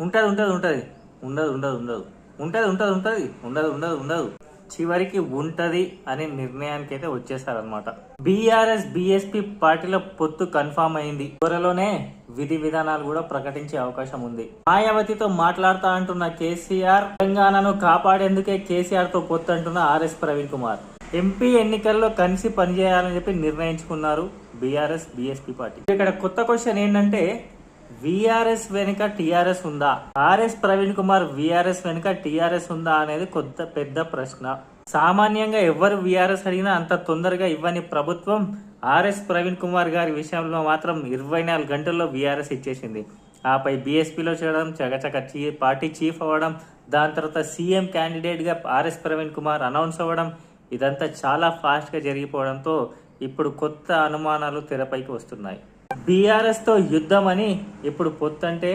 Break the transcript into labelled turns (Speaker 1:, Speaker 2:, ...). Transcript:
Speaker 1: ఉంటది ఉంటది ఉంటది ఉండదు ఉండదు ఉండదు ఉంటది ఉంటది ఉంటది ఉండదు ఉండదు ఉండదు చివరికి ఉంటది అనే నిర్ణయానికి అయితే వచ్చేసారనమాట. బీఆర్ఎస్ బీఎస్పీ పార్టీల పొత్తు కన్ఫామ్ అయింది. త్వరలోనే విధి విధానాలు కూడా ప్రకటించే అవకాశం ఉంది. మాయావతితో మాట్లాడతా అంటున్న కేసీఆర్, తెలంగాణను కాపాడేందుకే కేసీఆర్ తో పొత్తు అంటున్న ఆర్ఎస్ ప్రవీణ్ కుమార్. ఎంపీ ఎన్నికల్లో కలిసి పనిచేయాలని చెప్పి నిర్ణయించుకున్నారు బీఆర్ఎస్ బీఎస్పీ పార్టీ. ఇక్కడ కొత్త క్వశ్చన్ ఏంటంటే, విఆర్ఎస్ వెనుక టిఆర్ఎస్ ఉందా, ఆర్ఎస్ ప్రవీణ్ కుమార్ విఆర్ఎస్ వెనుక టిఆర్ఎస్ ఉందా అనేది కొత్త పెద్ద ప్రశ్న. సామాన్యంగా ఎవరు విఆర్ఎస్ అడిగినా అంత తొందరగా ఇవ్వని ప్రభుత్వం ఆర్ఎస్ ప్రవీణ్ కుమార్ గారి విషయంలో మాత్రం 24 గంటల్లో విఆర్ఎస్ ఇచ్చేసింది. ఆపై బీఎస్పీలో చేయడం, చకచక పార్టీ చీఫ్ అవ్వడం, దాని తర్వాత సీఎం క్యాండిడేట్ గా ఆర్ఎస్ ప్రవీణ్ కుమార్ అనౌన్స్ అవ్వడం, ఇదంతా చాలా ఫాస్ట్ గా జరిగిపోవడంతో ఇప్పుడు కొత్త అనుమానాలు తెరపైకి వస్తున్నాయి. బీఆర్ఎస్ తో యుద్ధం అని ఇప్పుడు పొత్తు అంటే